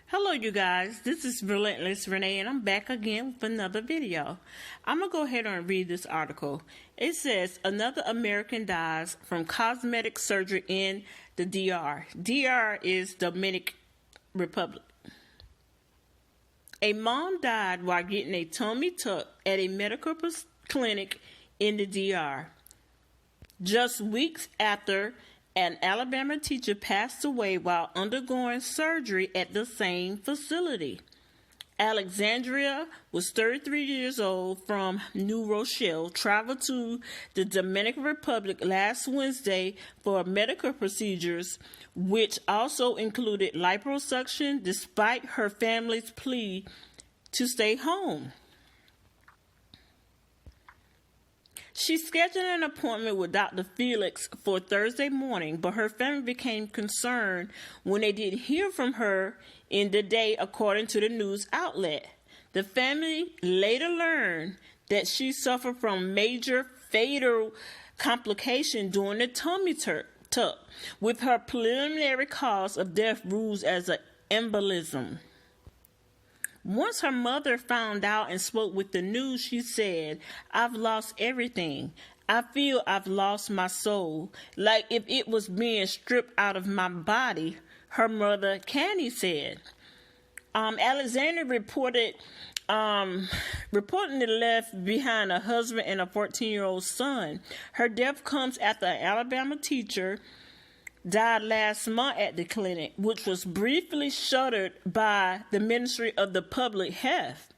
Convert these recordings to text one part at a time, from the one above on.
Hello you guys, this is Relentless Renee and I'm back again with another video. I'm going to go ahead and read this article. It says, another American dies from cosmetic surgery in the DR. DR is Dominican Republic. A mom died while getting a tummy tuck at a medical clinic in the DR. Just weeks after an Alabama teacher passed away while undergoing surgery at the same facility. Alexandria was 33 years old from New Rochelle, traveled to the Dominican Republic last Wednesday for medical procedures, which also included liposuction, despite her family's plea to stay home. She scheduled an appointment with Dr. Felix for Thursday morning, but her family became concerned when they didn't hear from her in the day, according to the news outlet. The family later learned that she suffered from major fatal complication during the tummy tuck, with her preliminary cause of death ruled as an embolism. Once her mother found out and spoke with the news, she said, "I've lost everything. I feel I've lost my soul, like if it was being stripped out of my body," her mother, Candy, said. Alexander reportedly left behind a husband and a 14-year-old son. Her death comes after an Alabama teacher died last month at the clinic, which was briefly shuttered by the Ministry of the Public Health.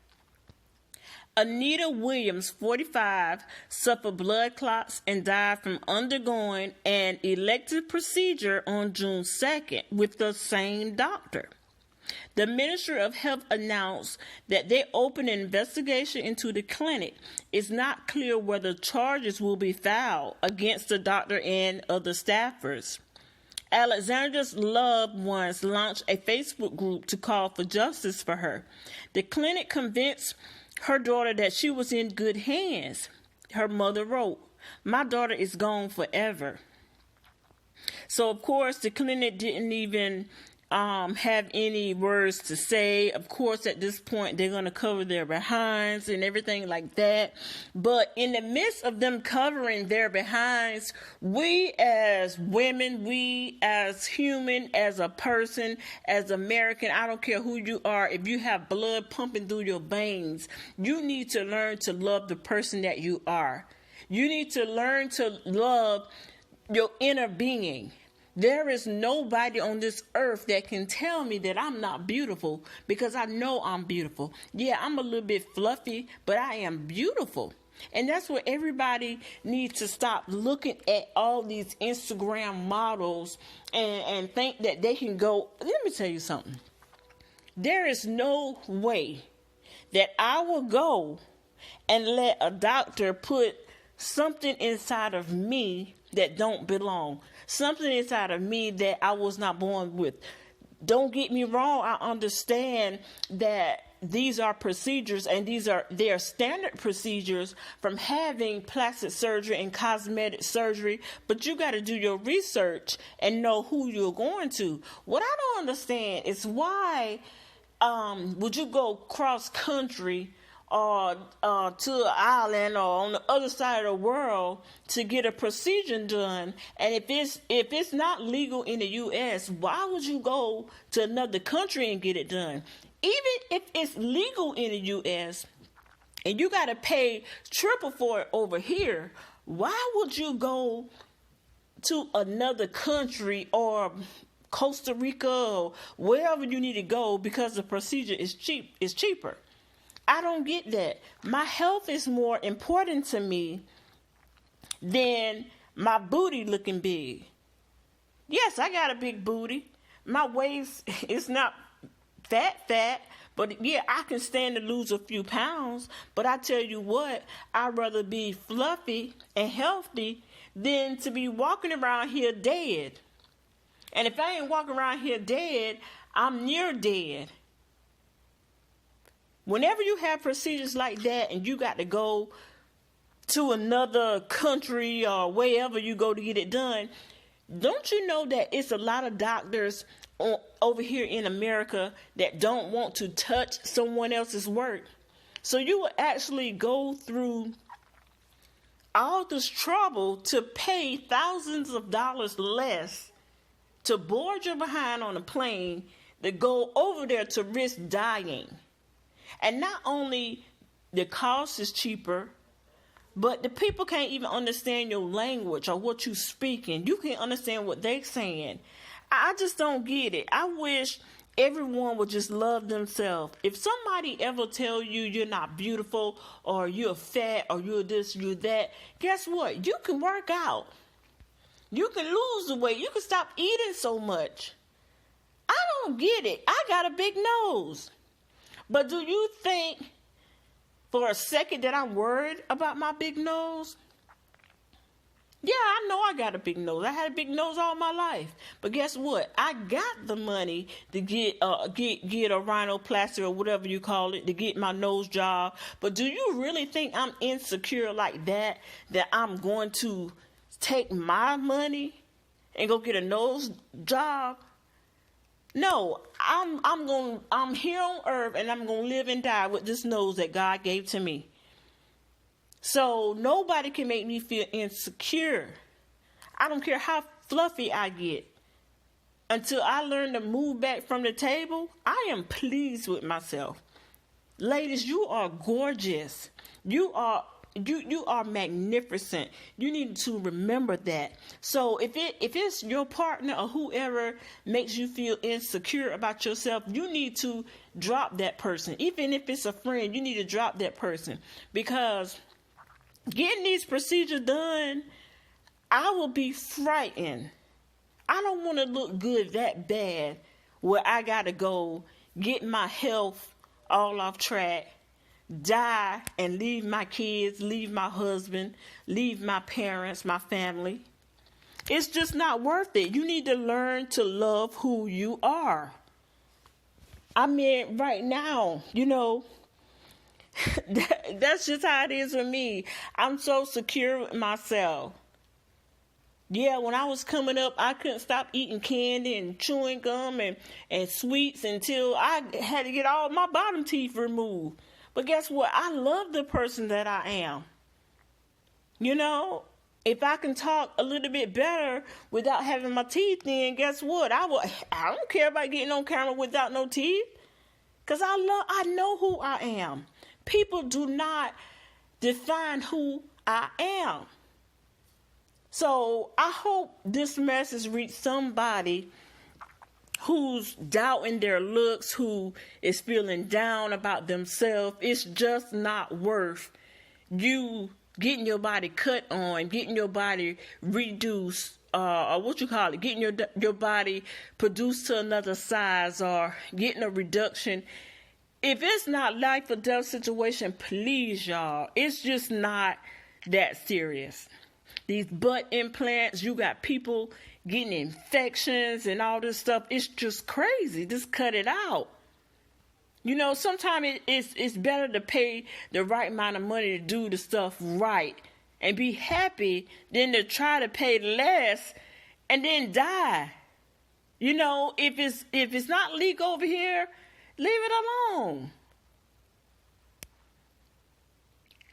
Anita Williams, 45, suffered blood clots and died from undergoing an elective procedure on June 2nd with the same doctor. The Ministry of Health announced that they opened an investigation into the clinic. It's not clear whether charges will be filed against the doctor and other staffers. Alexandra's loved ones launched a Facebook group to call for justice for her. The clinic convinced her daughter that she was in good hands. Her mother wrote, "My daughter is gone forever." So, of course, the clinic didn't even have any words to say. Of course, at this point, they're going to cover their behinds and everything like that. But in the midst of them covering their behinds, we as women, we as human, as a person, as American, I don't care who you are, if you have blood pumping through your veins, you need to learn to love the person that you are. You need to learn to love your inner being. There is nobody on this earth that can tell me that I'm not beautiful, because I know I'm beautiful. Yeah, I'm a little bit fluffy, but I am beautiful. And that's what everybody needs to stop looking at all these Instagram models and think that they can go. Let me tell you something. There is no way that I will go and let a doctor put something inside of me that don't belong. Something inside of me that I was not born with. Don't get me wrong, I understand that these are procedures and they are standard procedures from having plastic surgery and cosmetic surgery, but you got to do your research and know who you're going to. What I don't understand is why would you go cross country or to an island or on the other side of the world to get a procedure done, and if it's not legal in the U.S., why would you go to another country and get it done? Even if it's legal in the U.S. and you got to pay triple for it over here, why would you go to another country or Costa Rica or wherever you need to go because the procedure is cheaper? I don't get that. My health is more important to me than my booty looking big. Yes, I got a big booty. My waist is not fat, but yeah, I can stand to lose a few pounds. But I tell you what, I'd rather be fluffy and healthy than to be walking around here dead. And if I ain't walking around here dead, I'm near dead. Whenever you have procedures like that and you got to go to another country or wherever you go to get it done, don't you know that it's a lot of doctors over here in America that don't want to touch someone else's work. So you will actually go through all this trouble to pay thousands of dollars less to board your behind on a plane to go over there to risk dying. And not only the cost is cheaper, but the people can't even understand your language or what you're speaking. You can't understand what they're saying. I just don't get it. I wish everyone would just love themselves. If somebody ever tell you you're not beautiful or you're fat or you're this, you're that, guess what? You can work out. You can lose the weight. You can stop eating so much. I don't get it. I got a big nose. But do you think for a second that I'm worried about my big nose? Yeah, I know I got a big nose. I had a big nose all my life. But guess what? I got the money to get a rhinoplasty or whatever you call it, to get my nose job. But do you really think I'm insecure like that I'm going to take my money and go get a nose job? No, I'm here on earth and I'm going to live and die with this nose that God gave to me. So nobody can make me feel insecure. I don't care how fluffy I get. Until I learn to move back from the table, I am pleased with myself. Ladies, you are gorgeous. You are magnificent. You need to remember that. So if it's your partner or whoever makes you feel insecure about yourself, you need to drop that person. Even if it's a friend, you need to drop that person, because getting these procedures done, I will be frightened. I don't want to look good that bad where I got to go get my health all off track, die, and leave my kids, leave my husband, leave my parents, my family. It's just not worth it. You need to learn to love who you are. I mean, right now, that's just how it is with me. I'm so secure with myself. Yeah, when I was coming up, I couldn't stop eating candy and chewing gum and sweets until I had to get all my bottom teeth removed. But guess what? I love the person that I am. If I can talk a little bit better without having my teeth in, guess what? I don't care about getting on camera without no teeth, because I know who I am. People do not define who I am. So I hope this message reached somebody who's doubting their looks, who is feeling down about themselves. It's just not worth you getting your body cut on, getting your body reduced, or getting your body produced to another size, or getting a reduction. If it's not life or death situation, please, y'all, it's just not that serious. These butt implants, you got people getting infections and all this stuff. It's just crazy. Just cut it out. Sometimes it's better to pay the right amount of money to do the stuff right and be happy than to try to pay less and then die. If it's not legal over here, leave it alone.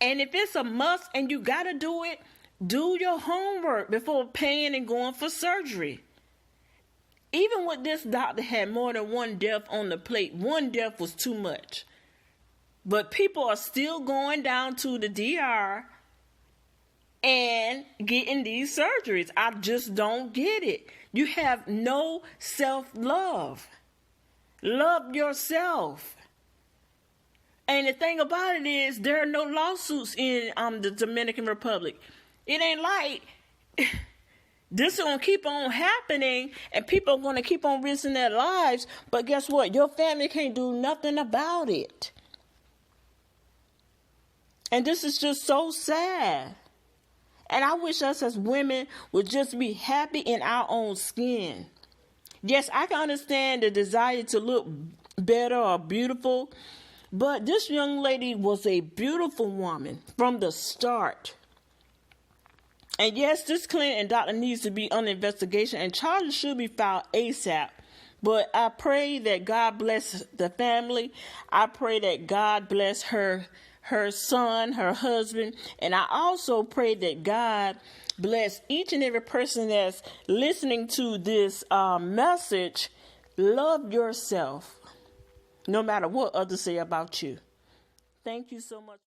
And if it's a must and you gotta do it, do your homework before paying and going for surgery. Even with this doctor had more than one death on the plate. One death was too much. But people are still going down to the DR and getting these surgeries. I just don't get it. You have no self-love. Love yourself. And the thing about it is, there are no lawsuits in the Dominican Republic. It ain't like this is going to keep on happening and people are going to keep on risking their lives. But guess what? Your family can't do nothing about it. And this is just so sad. And I wish us as women would just be happy in our own skin. Yes, I can understand the desire to look better or beautiful. But this young lady was a beautiful woman from the start. And yes, this clinic and doctor needs to be under investigation and charges should be filed ASAP. But I pray that God bless the family. I pray that God bless her son, her husband. And I also pray that God bless each and every person that's listening to this message. Love yourself, no matter what others say about you. Thank you so much.